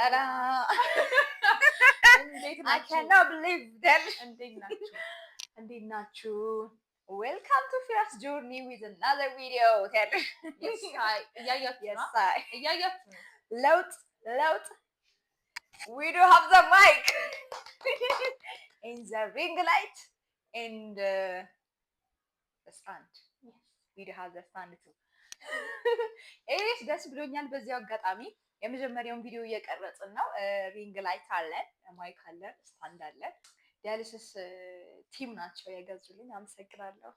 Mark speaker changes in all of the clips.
Speaker 1: ላላላ I cannot believe that. እንዴት ናችሁ? Welcome to Firas Journey with another video. እያያችሁ ነው። ለውጥ we do have the mic and the ring light and the stand. Yes, we do have the stand too. ደስ ብሎኛል። በዚያው አጋጣሚ የመጀመሪያውን ቪዲዮ እየቀረጽን ነው። ሪንግ ላይት አለን፣ ማይክ አለን፣ ስታንድ አለን። ዲያሊሲስ ቲም ናቸው የገዙልኝ። አመሰግናለሁ።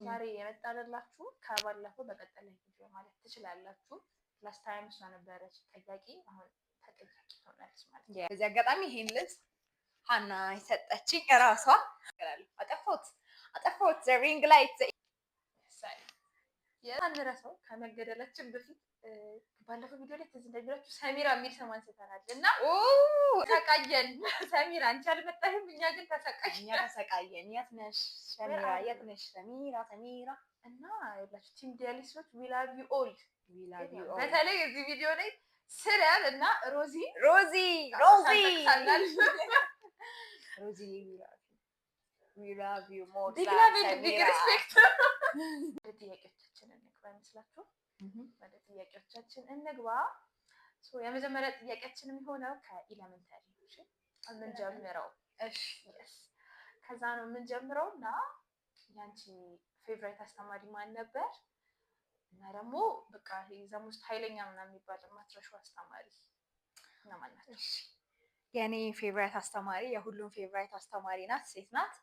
Speaker 1: ዛሬ የመጣላችሁ ከባለፈው በቀጠለ ቪዲዮ ማለት ትችላላችሁ። ላስት ታይም እሷ ነበረች ጠያቂ፣ አሁን ተጠያቂ ሆናለች ማለት ነው። በዚህ አጋጣሚ ይሄን ልብስ ሀና የሰጠችኝ እራሷ። አጠፋሁት ሪንግ ላይት የማንረሳው ከመገደላችን በፊት ባለፈው ቪዲዮ ላይ ትዝ እንደሚላችሁ ሰሚራ የሚል ስም አንስተናል እና ተሰቃየን። ሰሚራ አንቺ አልመጣሽም፣ እኛ ግን ተሰቃየን። የት ነሽ ሰሚራ? የት ነሽ ሰሚራ? እና ያላችሁ ቲም ዲያሊሶች ዊ ላቭ ዩ ኦል። በተለይ እዚህ ቪዲዮ ላይ ስረል እና ሮዚ we love you more than big respect. ጥያቄዎቻችንን እንግባ ይመስላችሁ? ወደ ጥያቄዎቻችን እንግባ። የመጀመሪያ ጥያቄያችን የሚሆነው ከኢለመንታሪ ነው። እሺ የምንጀምረው ከዛ ነው የምንጀምረው እና ያንቺ ፌቨራይት አስተማሪ ማን ነበር? እና ደግሞ በቃ ዘሙስት ኃይለኛ ምናምን የሚባል ማትረሻው አስተማሪ እነማን ናቸው? የኔ ፌቨራይት አስተማሪ የሁሉም ፌቨራይት አስተማሪ ናት፣ ሴት ናት።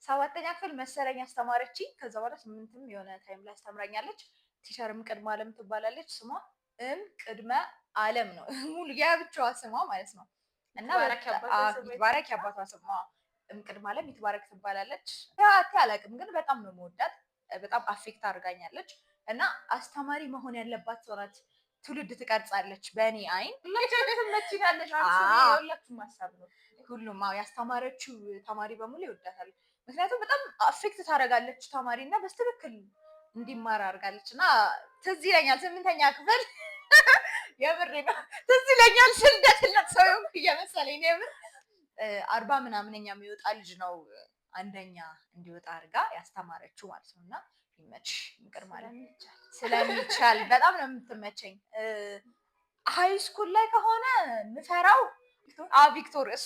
Speaker 1: ሰባተኛ ክፍል መሰለኝ አስተማረችኝ። ከዛ በኋላ ስምንትም የሆነ ታይም ላይ አስተምራኛለች። ቲቸርም ቅድመ ዓለም ትባላለች። ስሟ ቅድመ ዓለም ነው ሙሉ የብቻዋ ስሟ ማለት ነው። እና ይትባረክ ያባቷ ስሟ ቅድመ ዓለም ይትባረክ ትባላለች። ያት አላውቅም ግን በጣም ነው የምወዳት። በጣም አፌክት አድርጋኛለች እና አስተማሪ መሆን ያለባት ሰው ናት። ትውልድ ትቀርጻለች በእኔ አይን። ሁሉም ያስተማረችው ተማሪ በሙሉ ይወዳታል። ምክንያቱም በጣም አፌክት ታደርጋለች ተማሪ እና በስትክክል እንዲማር አድርጋለች። እና ትዝ ይለኛል ስምንተኛ ክፍል የምሬ ነው ትዝ ይለኛል ስልደትነት ሰው ይሁን እየመሰለኝ ነው። የምር 40 ምናምነኛ የሚወጣ ልጅ ነው አንደኛ እንዲወጣ አድርጋ ያስተማረችው ማለት ነው። እና ይመች ምክር ማለት ስለሚቻል በጣም ነው የምትመቸኝ። ሃይ ስኩል ላይ ከሆነ ምፈራው ቪክቶር እሱ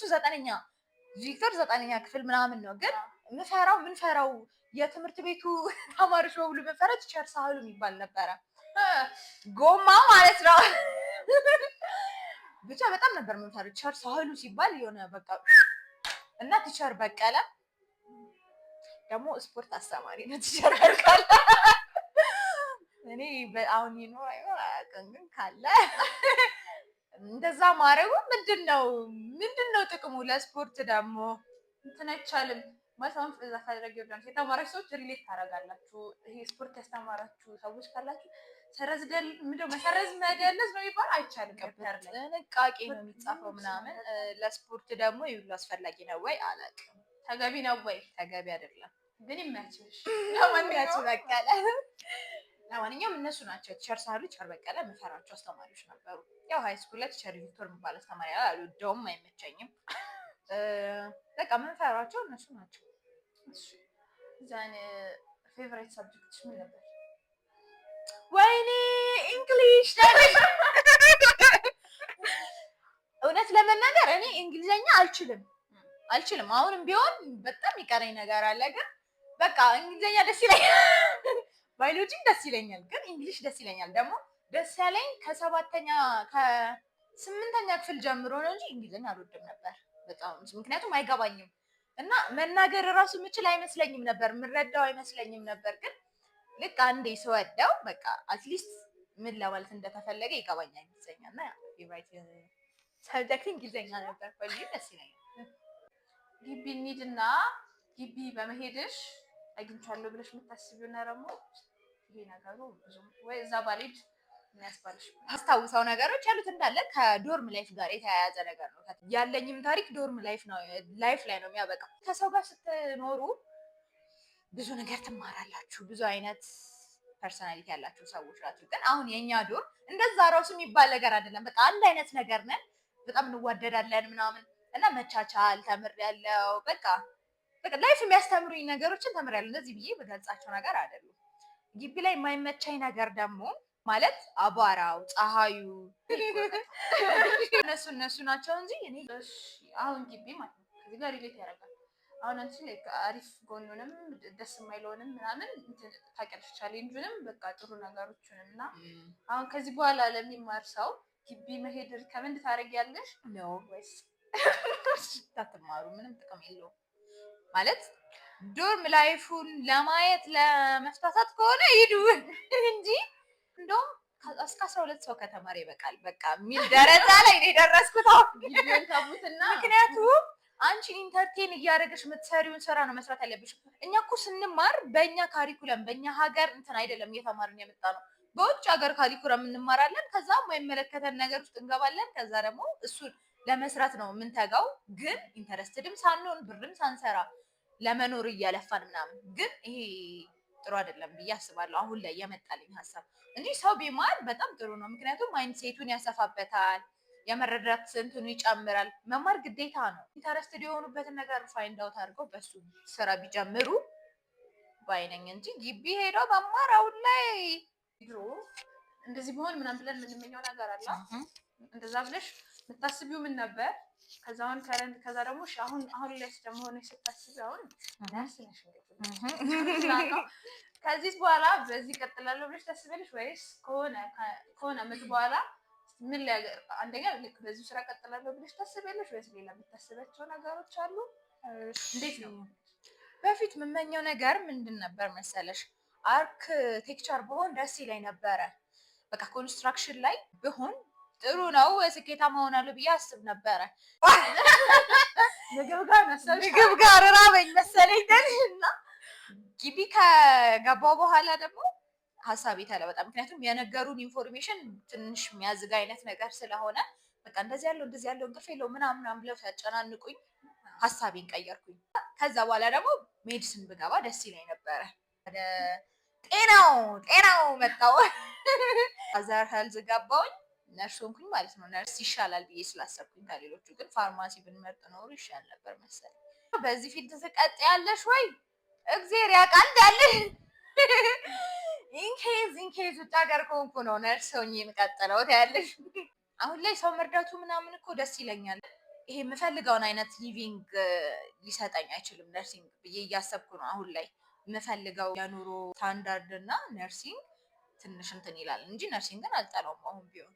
Speaker 1: ቪክቶር 9ኛ ክፍል ምናምን ነው። ግን ምንፈራው የትምህርት ቤቱ ተማሪዎች በሙሉ ምንፈራው ቲቸር ሳህሉ የሚባል ነበረ። ጎማ ማለት ነው። ብቻ በጣም ነበር ምንፈራው ቲቸር ሳህሉ ሲባል የሆነ በቃ እና ቲቸር በቀለ ደግሞ ስፖርት አስተማሪ ነው ቲቸር በቀለ። እኔ አሁን ይኖር አያውቅም ግን ካለ እንደዛ ማድረጉ ምንድነው ጥቅሙ? ለስፖርት ደግሞ እንትን አይቻልም ማለት አሁን እዛ ካደረገ ይብላል። የተማራችሁ ሰዎች ሪሌት ታደርጋላችሁ። ይሄ ስፖርት ያስተማራችሁ ሰዎች ካላችሁ መሰረዝ መደለዝ ነው የሚባል አይቻልም። ጥንቃቄ ነው የሚጻፈው ምናምን። ለስፖርት ደግሞ ይብሉ አስፈላጊ ነው ወይ አላውቅም። ተገቢ ነው ወይ? ተገቢ አይደለም ግን የሚያችልሽ ለማንኛውም እነሱ ናቸው ቲቸር ሳህሉ፣ ቲቸር በቀለ የምፈራቸው አስተማሪዎች ነበሩ። ያው ሃይ ስኩል ላይ ቲቸር ቪክቶር የሚባል አስተማሪ አልወደውም፣ አይመቸኝም። በቃ የምንፈራቸው እነሱ ናቸው። ዛኔ ፌቨራይት ሰብጀክትሽ ምን ነበር? ወይኔ እንግሊሽ። እውነት ለመናገር እኔ እንግሊዘኛ አልችልም። አሁንም ቢሆን በጣም ይቀረኝ ነገር አለ። ግን በቃ እንግሊዘኛ ደስ ይለኛል፣ ባዮሎጂ ደስ ይለኛል፣ ግን እንግሊሽ ደስ ይለኛል። ደግሞ ደስ ያለኝ ከ8ኛ ክፍል ጀምሮ ነው እንጂ እንግሊዘኛ አልወድም ነበር በጣም። ምክንያቱም አይገባኝም እና መናገር እራሱ የምችል አይመስለኝም ነበር፣ የምረዳው አይመስለኝም ነበር። ግን ልክ አንዴ ስወደው በቃ አትሊስት ምን ለማለት እንደተፈለገ ይገባኛል እንግሊዘኛ እና ፌቨራይት ሰብጀክት እንግሊዘኛ ነበር። ሁሌ ደስ ይለኛል። ግቢ እንሂድና ግቢ በመሄድሽ አግኝቻለሁ ብለሽ የምታስቢው እና ደግሞ ይሄ ነገሩ ብዙም ወይ እዛ ባልሄድ የሚያስባልሽ አስታውሰው ነገሮች ያሉት እንዳለ ከዶርም ላይፍ ጋር የተያያዘ ነገር ነው። ያለኝም ታሪክ ዶርም ላይፍ ላይ ነው የሚያበቃው። ከሰው ጋር ስትኖሩ ብዙ ነገር ትማራላችሁ። ብዙ አይነት ፐርሰናሊቲ ያላቸው ሰዎች ናቸው። ግን አሁን የኛ ዶር እንደዛ ራሱ የሚባል ነገር አይደለም። በቃ አንድ አይነት ነገር ነን፣ በጣም እንዋደዳለን ምናምን እና መቻቻል ተምሬያለሁ። በቃ ላይፍ የሚያስተምሩኝ ነገሮችን ተምሬያለሁ። እንደዚህ ብዬ በገልጻቸው ነገር አይደሉም። ግቢ ላይ የማይመቻኝ ነገር ደግሞ ማለት አቧራው፣ ፀሐዩ እነሱ ናቸው እንጂ እኔ አሁን ግቢ ማለት ነው ከዚህ ጋር ሪሌት ያደርጋል። አሁን አንቺ ላይ አሪፍ ጎኑንም ደስ የማይለውንም ምናምን ታውቂያለሽ፣ ቻሌንጁንም በቃ ጥሩ ነገሮችንም እና አሁን ከዚህ በኋላ ለሚማር ሰው ግቢ መሄድ ሪከመንድ ታደርጊያለሽ ነው ወይስ ታትማሩ? ምንም ጥቅም የለውም ማለት ዶርም ላይፉን ለማየት ለመፍታታት ከሆነ ሂዱ እንጂ እንደውም እስከ 12 ሰው ከተማረ ይበቃል በቃ የሚል ደረጃ ላይ ነው የደረስኩት አሁን ታቡትና። ምክንያቱም አንቺ ኢንተርቴን እያደረገሽ የምትሰሪውን ስራ ነው መስራት ያለብሽ። እኛ እኮ ስንማር በእኛ ካሪኩለም በእኛ ሀገር እንትን አይደለም እየተማርን የመጣ ነው። በውጭ ሀገር ካሪኩለም እንማራለን። ከዛ የማይመለከተን ነገር ውስጥ እንገባለን። ከዛ ደግሞ እሱን ለመስራት ነው የምንተጋው። ግን ኢንተረስትድም ሳንሆን ብርም ሳንሰራ ለመኖር እያለፋን ምናምን። ግን ይሄ ጥሩ አይደለም ብዬ አስባለሁ አሁን ላይ የመጣልኝ ሀሳብ እንጂ ሰው ቢማር በጣም ጥሩ ነው። ምክንያቱም ማይንድ ሴቱን ያሰፋበታል፣ የመረዳት እንትኑ ይጨምራል። መማር ግዴታ ነው። ኢንተረስትድ የሆኑበትን ነገር ፋይንድ አውት አድርገው በሱ ስራ ቢጀምሩ ባይነኝ እንጂ ግቢ ሄደው መማር አሁን ላይ ድሮ እንደዚህ ቢሆን ምናምን ብለን የምንመኘው ነገር አለ። እንደዛ ብለሽ የምታስቢው ምን ነበር? ከዛውን ከረንት ከዛ ደግሞ አሁን ላይ ደግሞ ሆነ ስታስቢ አሁን ነርስ ነሽ ከዚህ በኋላ በዚህ ቀጥላለሁ ብለሽ ታስቢያለሽ ወይስ ከሆነ ዓመት በኋላ ምን ላይ አንደኛ ልክ በዚህ ስራ ቀጥላለሁ ብለሽ ታስቢያለሽ ወይስ ሌላ የምታስባቸው ነገሮች አሉ? እንዴት ነው? በፊት የምመኘው ነገር ምንድን ነበር መሰለሽ? አርክቴክቸር ብሆን ደስ ይለኝ ነበረ። በቃ ኮንስትራክሽን ላይ ብሆን ጥሩ ነው፣ ስኬታማ ሆናለሁ ብዬ አስብ ነበረ። ምግብ ጋር ራበኝ መሰለኝ እና ግቢ ከገባው በኋላ ደግሞ ሀሳቤ ተለወጠ። ምክንያቱም የነገሩን ኢንፎርሜሽን ትንሽ የሚያዝጋ አይነት ነገር ስለሆነ በቃ እንደዚህ ያለው እንቅልፍ የለው ምናምን ብለው ሲያጨናንቁኝ ሀሳቤን ቀየርኩኝ። ከዛ በኋላ ደግሞ ሜዲሲን ብገባ ደስ ይለኝ ነበረ። ወደ ጤናው መጣው። አዘር ሄልዝ ገባሁኝ፣ ነርስ ሆንኩኝ ማለት ነው። ነርስ ይሻላል ብዬ ስላሰብኩኝ ከሌሎቹ። ግን ፋርማሲ ብንመርጥ ኖሮ ይሻል ነበር መሰለኝ። በዚህ ፊልድ ትቀጥያለሽ ወይ? እግዜር ያውቃል እንዳለሽ ኢንኬዝ ውጭ ሀገር ከሆንኩ ነው ነርስ ሆኜ የምቀጥለው ትያለሽ። አሁን ላይ ሰው መርዳቱ ምናምን እኮ ደስ ይለኛል። ይሄ የምፈልገውን አይነት ሊቪንግ ሊሰጠኝ አይችልም ነርሲንግ ብዬ እያሰብኩ ነው አሁን ላይ። የምፈልገው የኑሮ ስታንዳርድ እና ነርሲንግ ትንሽ እንትን ይላል እንጂ ነርሲንግን አልጠላውም አሁን ቢሆን።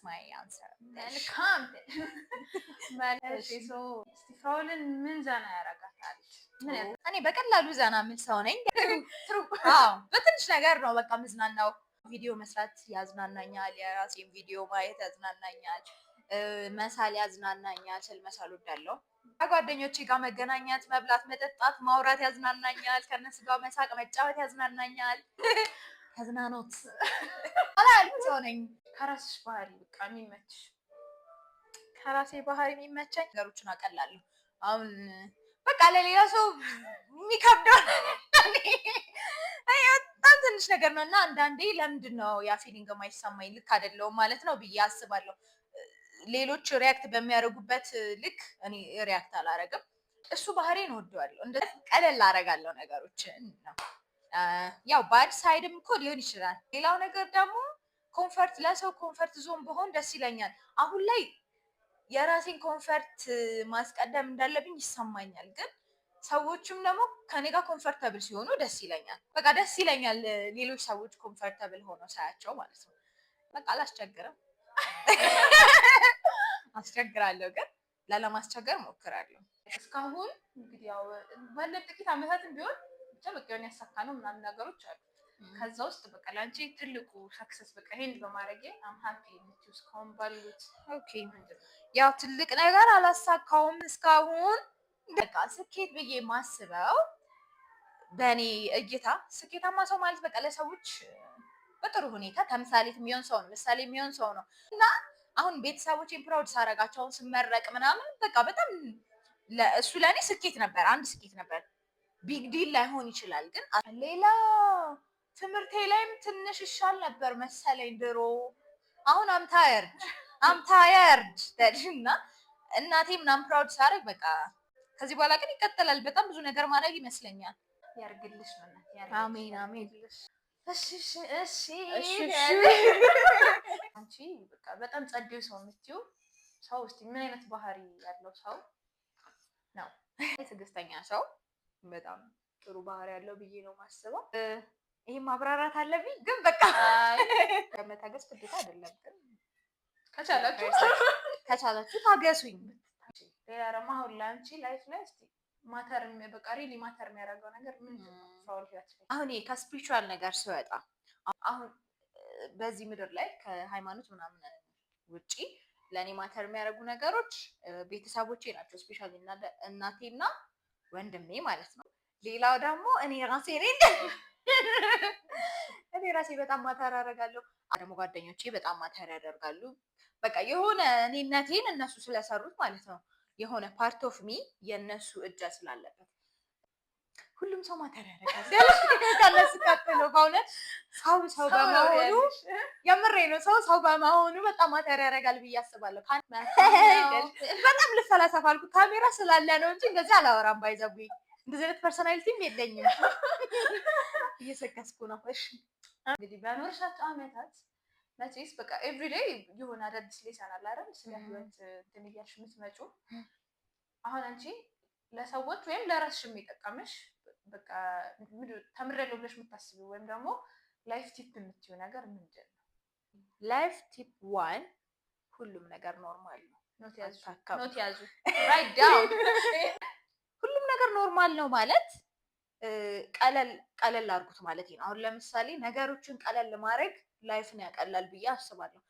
Speaker 1: ማይ አንሰር መልካም ማለት ነው። ስቲፋውልን ምን ዘና ያረጋታል? እኔ በቀላሉ ዘና ምን ሰው ነኝ። በትንሽ ነገር ነው በቃ ምዝናናው። ቪዲዮ መስራት ያዝናናኛል፣ የራሴን ቪዲዮ ማየት ያዝናናኛል፣ መሳል ያዝናናኛል። ስል መሳል ወዳለሁ። ከጓደኞቼ ጋር መገናኘት፣ መብላት፣ መጠጣት፣ ማውራት ያዝናናኛል። ከነሱ ጋር መሳቅ፣ መጫወት ያዝናናኛል። ተዝናኖት ሰው ነኝ። ከራስሽ ባህሪ በቃ የሚመችሽ? ከራሴ ባህሪ የሚመቸኝ ነገሮችን አቀላለሁ። አሁን በቃ ለሌላ ሰው የሚከብደው በጣም ትንሽ ነገር ነው እና አንዳንዴ ለምንድን ነው ያ ፊሊንግ የማይሰማኝ? ልክ አይደለሁም ማለት ነው ብዬ አስባለሁ። ሌሎች ሪያክት በሚያደርጉበት ልክ እኔ ሪያክት አላረግም። እሱ ባህሪን እወደዋለሁ። እንደ ቀለል አረጋለሁ ነገሮችን ነው። ያው ባድ ሳይድም እኮ ሊሆን ይችላል። ሌላው ነገር ደግሞ ኮንፈርት፣ ለሰው ኮንፈርት ዞን በሆን ደስ ይለኛል። አሁን ላይ የራሴን ኮንፈርት ማስቀደም እንዳለብኝ ይሰማኛል። ግን ሰዎችም ደግሞ ከኔ ጋር ኮንፈርተብል ሲሆኑ ደስ ይለኛል። በቃ ደስ ይለኛል ሌሎች ሰዎች ኮንፈርተብል ሆነው ሳያቸው ማለት ነው። በቃ አላስቸግርም። አስቸግራለሁ ግን ላለማስቸገር ሞክራለሁ። እስካሁን እንግዲህ ያው ባለ ጥቂት አመታትም ቢሆን ብቻ በቃ የሆነ ያሳካነው ምናምን ነገሮች አሉ። ከዛ ውስጥ በቃ ላንቺ ትልቁ ሰክሰስ በቃ ይሄን በማድረጌ አም ሃፒ ነኝ እስካሁን ባሉት። ኦኬ ያው ትልቅ ነገር አላሳካውም እስካሁን። በቃ ስኬት ብዬ ማስበው በእኔ እይታ ስኬታማ ሰው ማለት በቃ ለሰዎች በጥሩ ሁኔታ ተምሳሌት የሚሆን ሰው ነው፣ ምሳሌ የሚሆን ሰው ነው እና አሁን ቤተሰቦቼን ፕራውድ ሳረጋቸው አሁን ስመረቅ ምናምን በቃ በጣም እሱ ለእኔ ስኬት ነበር፣ አንድ ስኬት ነበር። ቢግ ዲል ላይሆን ይችላል ግን ሌላ ትምህርቴ ላይም ትንሽ ይሻል ነበር መሰለኝ ድሮ። አሁን አምታየርድ እና እናቴ ምናምን ፕራውድ ሳደርግ በቃ ከዚህ በኋላ ግን ይቀጥላል። በጣም ብዙ ነገር ማድረግ ይመስለኛል።
Speaker 2: ያርግልሽ ነው እናት።
Speaker 1: አሜን አሜን።
Speaker 2: እሺ አንቺ በቃ በጣም ጸዴው ሰው የምትይው ሰው እስቲ ምን አይነት ባህሪ ያለው ሰው ነው?
Speaker 1: ትዕግስተኛ ሰው በጣም ጥሩ ባህሪ ያለው ብዬ ነው የማስበው። ይሄ ማብራራት አለብኝ ግን በቃ መታገስ ግዴታ አይደለም፣ ግን ከቻላችሁ ታገሱኝ።
Speaker 2: ሌላ ደግሞ አሁን ለአንቺ ላይፍ ላይ እስቲ ማተር በቃ ሪሊ ማተር የሚያደርገው ነገር ምንድን ነው?
Speaker 1: አሁን ከስፒሪቹዋል ነገር ሲወጣ አሁን በዚህ ምድር ላይ ከሃይማኖት ምናምን ውጪ ለእኔ ማተር የሚያደርጉ ነገሮች ቤተሰቦቼ ናቸው። ስፔሻሊ እናቴና ወንድሜ ማለት ነው። ሌላው ደግሞ እኔ ራሴ በጣም ማተር አደርጋለሁ። ደግሞ ጓደኞቼ በጣም ማተር ያደርጋሉ። በቃ የሆነ እኔነቴን እነሱ ስለሰሩት ማለት ነው። የሆነ ፓርት ኦፍ ሚ የእነሱ እጅ ስላለበት ሁሉም ሰው ማተር ያደርጋል። ከነሱ ቀጥሎ በእውነት ሰው በመሆኑ የምሬ ነው። ሰው በመሆኑ በጣም ማተር ያደርጋል ብዬ አስባለሁ። በጣም ልፈላሰፍ አልኩ። ካሜራ ስላለ ነው እንጂ እንደዚህ አላወራም። ባይዘቡኝ እንደዚህ አይነት ፐርሶናሊቲም የለኝም። እየሰከስኩ ነው። እሺ
Speaker 2: እንግዲህ በኖርሻቸው አመታት መቼስ በቃ ኤቭሪዴይ የሆነ አዳዲስ ሌሰን አለ አይደል? ስለ ህይወት እንትን እያልሽ የምትመጪው አሁን አንቺ ለሰዎች ወይም ለራስሽ የሚጠቀምሽ በቃ ተምሬያለሁ ብለሽ የምታስቢው ወይም ደግሞ ላይፍ ቲፕ የምትይው ነገር ምንድን ነው?
Speaker 1: ላይፍ ቲፕ ዋን ሁሉም ነገር ኖርማል ነው።
Speaker 2: ኖት ያዙ ራይት ዳውን።
Speaker 1: ሁሉም ነገር ኖርማል ነው ማለት ቀለል አድርጉት ማለት ነው። አሁን ለምሳሌ ነገሮችን ቀለል ማድረግ ላይፍን ያቀላል ብዬ አስባለሁ።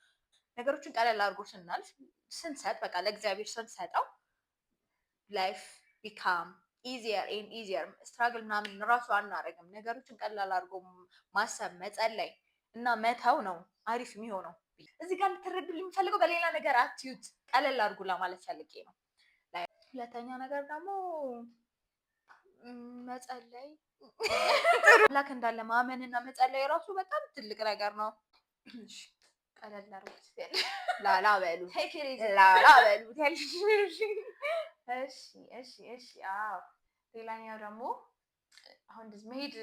Speaker 1: ነገሮችን ቀለል አድርጎ ስናልፍ ስንሰጥ በቃ ለእግዚአብሔር ስንሰጠው ላይፍ ቢካም ኢዚየር ኤንድ ኢዚየር። ስትራግል ምናምን ራሱ አናደርግም። ነገሮችን ቀላል አድርጎ ማሰብ፣ መጸለይ እና መተው ነው አሪፍ የሚሆነው። እዚህ ጋር ልትረዱልኝ የምፈልገው በሌላ ነገር አትዩት፣ ቀለል አድርጉ ለማለት ፈልጌ ነው። ሁለተኛ ነገር ደግሞ መጸለይ አምላክ እንዳለ ማመን እና መጸለይ ራሱ በጣም ትልቅ ነገር ነው።
Speaker 2: ቀለል አድርጉት
Speaker 1: ላላ በሉ።
Speaker 2: እሺ። አዎ ሌላኛው ደግሞ አሁን እንደዚህ መሄድ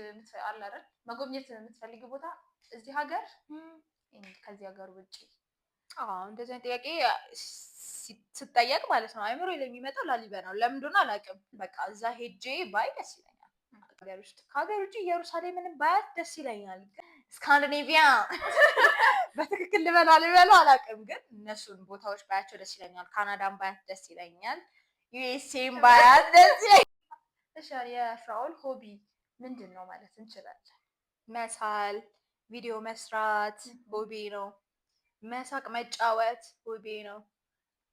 Speaker 2: አለ አይደል? መጎብኘት የምትፈልጊ ቦታ እዚህ ሀገር ከዚህ ሀገር ውጪ?
Speaker 1: እንደዚህ አይነት ጥያቄ ስጠየቅ ማለት ነው አይምሮ የሚመጣው ላሊበላ ነው። ለምን እንደሆነ አላውቅም። በቃ እዛ ሄጄ ባይ ደስ ይለኛል። ከሀገር ውጭ ኢየሩሳሌምንም ባያት ደስ ይለኛል። ስካንዲኔቪያ በትክክል ልበለው አላውቅም፣ ግን እነሱን ቦታዎች ባያቸው ደስ ይለኛል። ካናዳን ባያት ደስ ይለኛል። ዩኤስኤን ባያት ደስ ይለኛል።
Speaker 2: እሺ የፍራኦል ሆቢ ምንድን ነው ማለት እንችላለን?
Speaker 1: መሳል፣ ቪዲዮ መስራት ሆቢ ነው። መሳቅ፣ መጫወት ሆቢ ነው።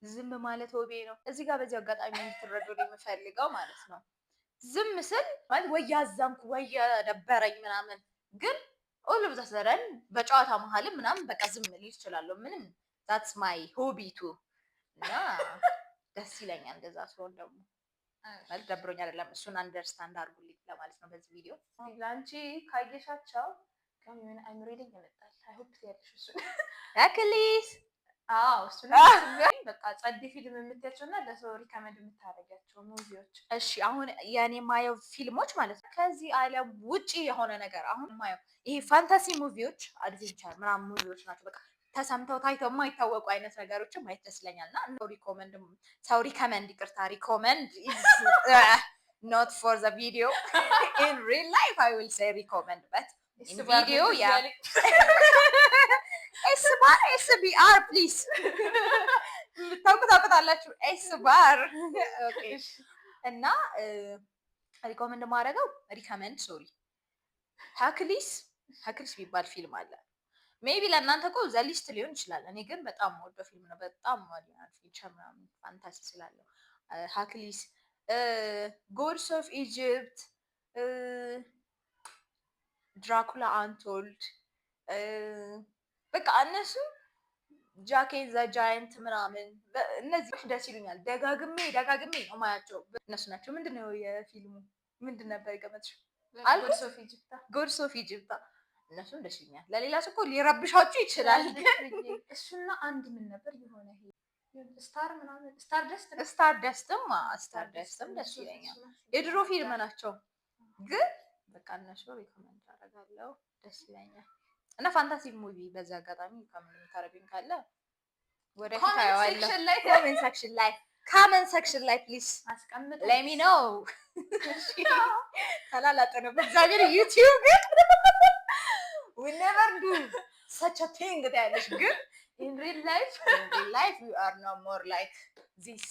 Speaker 1: ዝም ማለት ሆቢ ነው። እዚህ ጋር በዚህ አጋጣሚ እንድትረዱ የምፈልገው ማለት ነው ዝም ስል ማለት ወይ ያዘንኩ ወይ የደበረኝ ምናምን፣ ግን ኦል ኦፍ ዘ ሰደን በጨዋታ መሀልም ምናምን በቃ ዝም ልል እችላለሁ። ምንም ዛትስ ማይ ሆቢ ቱ እና ደስ ይለኛል እንደዛ ሲሆን። ደግሞ ማለት ደብሮኝ አይደለም፣ እሱን አንደርስታንድ አድርጉልኝ ለማለት ነው በዚህ ቪዲዮ።
Speaker 2: ለአንቺ ካየሻቸው ከምን አይምሮ ላይ ይመጣል። አይ ሆፕ ያለሽ እሱ
Speaker 1: አክሊስ
Speaker 2: እሱ በቃ ጸድ ፊልም የምትያቸው እና ለሰው ሪከመንድ የምታደርጊያቸው ሙቪዎች?
Speaker 1: እሺ አሁን የኔ ማየው ፊልሞች ማለት ነው ከዚህ ዓለም ውጪ የሆነ ነገር አሁን ማየው ይሄ ፋንታሲ ሙቪዎች፣ አድቬንቸር ምናምን ሙቪዎች ናቸው። በቃ ተሰምተው ታይተው የማይታወቁ አይነት ነገሮችን ማየት ደስ ይለኛል። እና ሪኮመንድ not for the video in real life I will say recommend, but in video yeah SBR please ታውቁታላችሁ SBR ኦኬ። እና ሪኮመንድ ማድረገው ሃክሊስ ቢባል ፊልም አለ። ሜቢ ለእናንተ እኮ ዘ ሊስት ሊሆን ይችላል። እኔ ግን በጣም ወዶ ፊልም ነው። በጣም ሞዲናል ፊቸር ምናምን ፋንታሲ ስላለው ሃክሊስ፣ ጎድስ ኦፍ ኢጂፕት፣ ድራኩላ አንቶልድ፣ በቃ እነሱ ጃኬን ዘ ጃይንት ምናምን እነዚህ ደስ ይሉኛል። ደጋግሜ ነው ማያቸው። እነሱ ናቸው። ምንድነው የፊልሙ ምንድን ነበር የገመትሽው?
Speaker 2: ጎድስ ኦፍ ኢጂፕት
Speaker 1: እነሱም ደስ ይለኛል። ለሌላ ሰው እኮ ሊረብሻችሁ ይችላል።
Speaker 2: እሱና አንድ ምን ነበር የሆነ ስታር ምናምን ስታር
Speaker 1: ደስትም ደስ ይለኛል። የድሮ ፊልም ናቸው ግን በቃ እነሱ ሪኮመንድ አደርጋለሁ። ደስ ይለኛል። እና ፋንታሲ ሙቪ በዛ አጋጣሚ ሪኮመንድ የምታረጉኝ ካለ ወደፊት አየዋለሁ። ኮሜንት ሴክሽን ላይ ፕሊዝ
Speaker 2: አስቀምጡ።
Speaker 1: ሌት ሚ ኖ። ተላላጠነው በእግዚአብሔር ዩቲዩብ we never do such a thing ታያለሽ ግን
Speaker 2: in real life
Speaker 1: we are no more like this